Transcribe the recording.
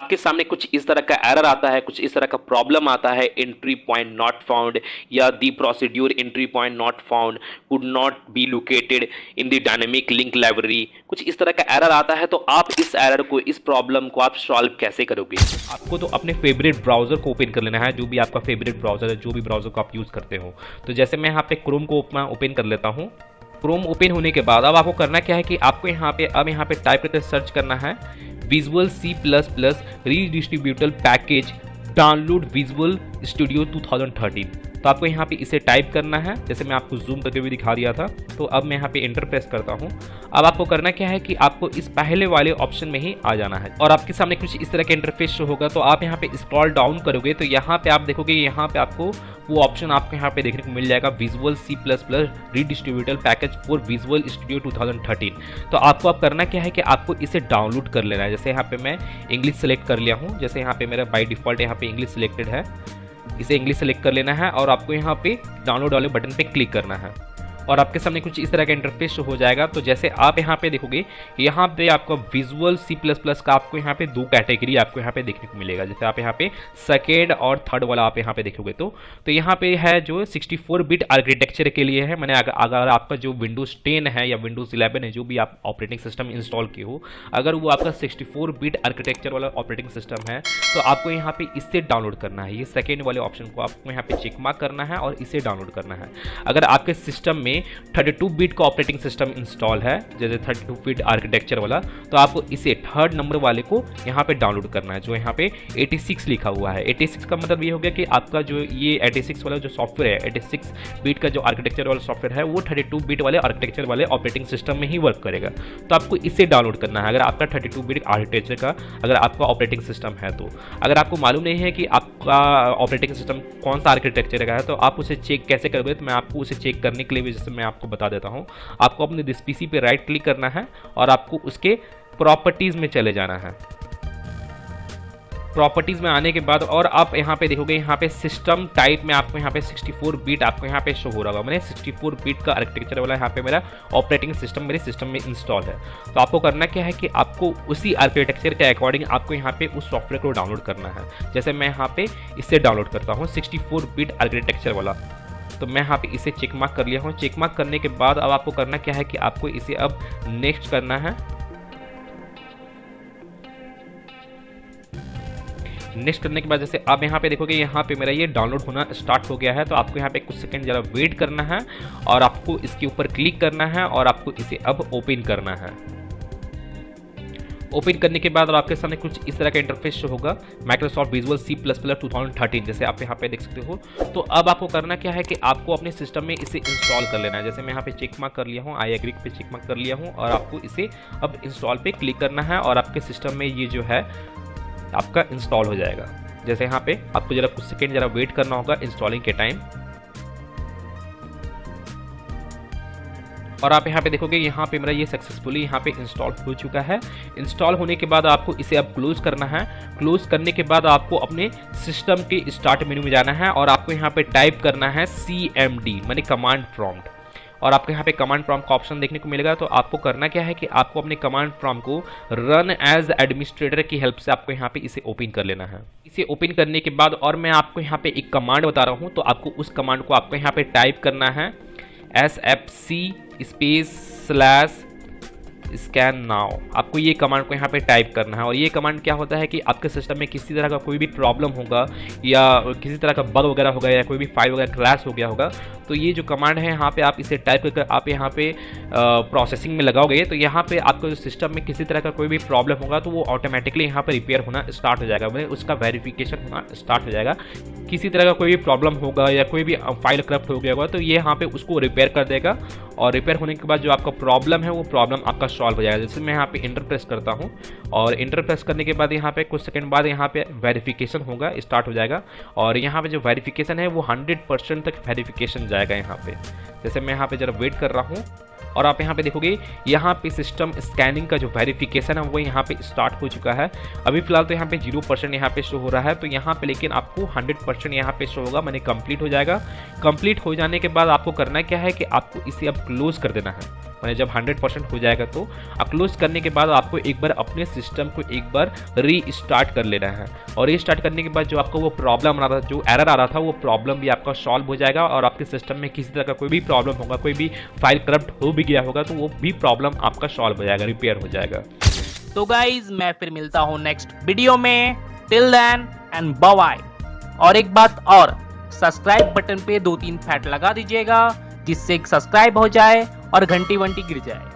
आपके सामने कुछ इस तरह का एरर आता है, कुछ इस तरह का प्रॉब्लम आता है, एंट्री पॉइंट नॉट फाउंड या the procedure entry point not found could not be located in the dynamic link library, कुछ इस तरह का एरर आता है, तो आप इस एरर को, इस प्रॉब्लम को आप सॉल्व कैसे करोगे? आपको तो अपने फेवरेट ब्राउजर को ओपन कर लेना है, जो भी आपका फेवरेट ब्राउजर है, जो भी ब्राउजर को आप यूज़ करते हो। तो जैसे मैं यहाँ पे क्रोम को ओपन कर लेता हूँ। क्रोम ओपन होने के बाद अब आपको करना क्या है कि आपको यहाँ पे टाइप करके सर्च करना है visual C++ redistributable package download visual studio 2013। तो आपको यहाँ पे इसे टाइप करना है, जैसे मैं आपको जूम करके भी दिखा दिया था। तो अब मैं यहाँ पे एंटर प्रेस करता हूँ। अब आपको करना क्या है कि आपको इस पहले वाले ऑप्शन में ही आ जाना है और आपके सामने कुछ इस तरह का इंटरफेस शो होगा। तो आप यहाँ पे स्क्रॉल डाउन करोगे तो यहाँ पे आप देखोगे, यहाँ पे आपको वो ऑप्शन आपको यहाँ पे देखने को मिल जाएगा visual C++ redistributable package for visual studio 2013। तो आपको अब करना क्या है कि आपको इसे डाउनलोड कर लेना है। जैसे यहाँ पे मैं इंग्लिश सेलेक्ट कर लिया हूँ, जैसे यहाँ पे मेरा बाय डिफॉल्ट यहाँ पे इंग्लिश सिलेक्टेड है, इसे इंग्लिश सेलेक्ट कर लेना है और आपको यहाँ पे डाउनलोड वाले बटन पे क्लिक करना है और आपके सामने कुछ इस तरह का इंटरफेस शो हो जाएगा। तो जैसे आप यहाँ पे देखोगे, यहाँ पे आपको विजुअल C++ का आपको यहाँ पे दो कैटेगरी आपको यहाँ पे देखने को मिलेगा। जैसे आप यहाँ पे सेकेंड और थर्ड वाला आप यहाँ पे देखोगे तो यहाँ पे है जो 64 बिट आर्किटेक्चर के लिए है। मैंने अगर आपका जो विंडोज 10 है या विंडोज 11 है, जो भी आप ऑपरेटिंग सिस्टम इंस्टॉल किए हो, अगर वो आपका 64 बिट आर्किटेक्चर वाला ऑपरेटिंग सिस्टम है तो आपको यहाँ पे इससे डाउनलोड करना है। ये सेकेंड वाले ऑप्शन को आपको यहाँ पे चेक मार्क करना है और इसे डाउनलोड करना है। अगर आपके सिस्टम में 32 बिट का ऑपरेटिंग सिस्टम इंस्टॉल है, जैसे 32 बिट आर्किटेक्चर वाला, तो आपको इसे थर्ड नंबर वाले को यहाँ पे डाउनलोड करना है, जो यहाँ पे 86 लिखा हुआ है। 86 का मतलब ये हो गया कि आपका जो ये 86 वाला जो सॉफ्टवेयर है, 86 बिट का जो आर्किटेक्चर वाला सॉफ्टवेयर है, वो 32 बिट वाले आर्किटेक्चर वाले ऑपरेटिंग सिस्टम में ही वर्क करेगा। तो आपको इसे डाउनलोड करना है अगर आपका 32 बिट आर्किटेक्चर का अगर आपका ऑपरेटिंग सिस्टम है। तो अगर आपको मालूम नहीं है कि आपका ऑपरेटिंग सिस्टम कौन सा आर्किटेक्चर का है, तो आप उसे चेक कैसे करोगे, तो मैं आपको उसे चेक करने के लिए जैसे मैं आपको बता देता हूं। आपको अपने दिस पीसी पे राइट क्लिक करना है और आपको उसके प्रॉपर्टीज में चले जाना है। प्रॉपर्टीज में आने के बाद और आप यहाँ पे देखोगे, यहाँ पे सिस्टम टाइप में आपको यहाँ पे 64 बिट आपको यहाँ पे शो हो रहा होगा। मैंने 64 बिट का आर्किटेक्चर वाला यहाँ पे मेरा ऑपरेटिंग सिस्टम मेरे सिस्टम में इंस्टॉल है। तो आपको करना क्या है कि आपको उसी आर्किटेक्चर के अकॉर्डिंग आपको यहाँ पे उस सॉफ्टवेयर को डाउनलोड करना है। जैसे मैं यहाँ पे इससे डाउनलोड करता हूँ 64 बिट आर्किटेक्चर वाला। तो मैं यहाँ पे इसे चेक मार्क कर लिया हूँ। चेक मार्क करने के बाद अब आपको करना क्या है कि आपको इसे अब नेक्स्ट करना है। नेक्स्ट करने के बाद जैसे आप यहाँ पे देखोगे, यहाँ पे मेरा ये डाउनलोड होना स्टार्ट हो गया है। तो आपको यहाँ पे कुछ सेकंड जरा वेट करना है और आपको इसके ऊपर क्लिक करना है और आपको इसे अब ओपन करना है। ओपन करने के बाद आपके सामने कुछ इस तरह का इंटरफेस शो होगा, माइक्रोसॉफ्ट विजुअल C++ 2013, जैसे आप यहाँ पे देख सकते हो। तो अब आपको करना क्या है कि आपको अपने सिस्टम में इसे इंस्टॉल कर लेना है। जैसे मैं यहाँ पे चेक मार्क कर लिया हूँ, आई एग्री पे चेक मार्क कर लिया हूँ और आपको इसे अब इंस्टॉल पे क्लिक करना है और आपके सिस्टम में ये जो है आपका इंस्टॉल हो जाएगा। जैसे यहाँ पे आपको जरा कुछ सेकेंड जरा वेट करना होगा इंस्टॉलिंग के टाइम। और आप यहाँ पे देखोगे, यहाँ पे मेरा ये सक्सेसफुली यहाँ पे इंस्टॉल हो चुका है। इंस्टॉल होने के बाद आपको इसे अब क्लोज करना है। क्लोज करने के बाद आपको अपने सिस्टम के स्टार्ट मेनू में जाना है और आपको यहाँ पे टाइप करना है CMD माने कमांड प्रॉम्प्ट। और आपको यहाँ पे कमांड प्रॉम्प्ट का ऑप्शन देखने को मिलेगा। तो आपको करना क्या है कि आपको अपने कमांड प्रॉम्प्ट को रन एज एडमिनिस्ट्रेटर की हेल्प से आपको यहाँ पे इसे ओपन कर लेना है। इसे ओपन करने के बाद और मैं आपको यहाँ पे एक कमांड बता रहा हूँ, तो आपको उस कमांड को आपको यहाँ पे टाइप करना है SFC स्कैन नाउ। आपको ये कमांड को यहाँ पे टाइप करना है। और ये कमांड क्या होता है कि आपके सिस्टम में किसी तरह का कोई भी प्रॉब्लम होगा या किसी तरह का बग वगैरह होगा या कोई भी फाइल वगैरह क्रैश हो गया होगा, तो ये जो कमांड है यहाँ पे आप इसे टाइप करके आप यहाँ पे प्रोसेसिंग में लगाओगे, तो यहाँ पे आपका जो सिस्टम में किसी तरह का कोई भी प्रॉब्लम होगा तो वो ऑटोमेटिकली यहाँ पे रिपेयर होना स्टार्ट हो जाएगा, मतलब उसका वेरिफिकेशन होना स्टार्ट हो जाएगा। किसी तरह का कोई भी प्रॉब्लम होगा या कोई भी फाइल करप्ट हो गया होगा तो ये यहाँ पे उसको रिपेयर कर देगा और रिपेयर होने के बाद जो आपका प्रॉब्लम है वो प्रॉब्लम आपका सॉल्व हो जाएगा। जैसे मैं यहाँ पे इंटर प्रेस करता हूँ और इंटर प्रेस करने के बाद यहाँ पे कुछ सेकंड बाद यहाँ पे वेरिफिकेशन होगा, स्टार्ट हो जाएगा और यहाँ पे जो वेरिफिकेशन है वो 100% तक वेरिफिकेशन जाएगा यहाँ पे। जैसे मैं यहाँ पे जरा वेट कर रहा हूँ और आप यहाँ पे देखोगे यहाँ पे सिस्टम स्कैनिंग का जो वेरिफिकेशन है वो यहाँ पे स्टार्ट हो चुका है। अभी फिलहाल तो यहाँ पे 0% यहाँ पे शो हो रहा है, तो यहाँ पे लेकिन आपको 100% यहाँ पे शो होगा, मैंने कंप्लीट हो जाएगा। कंप्लीट हो जाने के बाद आपको करना क्या है कि आपको इसे अब क्लोज कर देना है। मैंने जब 100% हो जाएगा तो क्लोज करने के बाद आपको एक बार अपने सिस्टम को एक बार रीस्टार्ट कर लेना है, और रीस्टार्ट करने के बाद जो आपका वो प्रॉब्लम आ रहा था, जो एरर आ रहा था, वो प्रॉब्लम भी आपका सॉल्व हो जाएगा। और आपके सिस्टम में किसी तरह का कोई भी प्रॉब्लम होगा, कोई भी फाइल करप्ट हो भी गया होगा, तो वो भी प्रॉब्लम आपका सॉल्व हो जाएगा, रिपेयर हो जाएगा। तो गाइज मैं फिर मिलता हूँ नेक्स्ट वीडियो में, till then and bye bye. और एक बात और, सब्सक्राइब बटन पे 2-3 फैट लगा दीजिएगा जिससे सब्सक्राइब हो जाए और घंटी वंटी गिर जाए।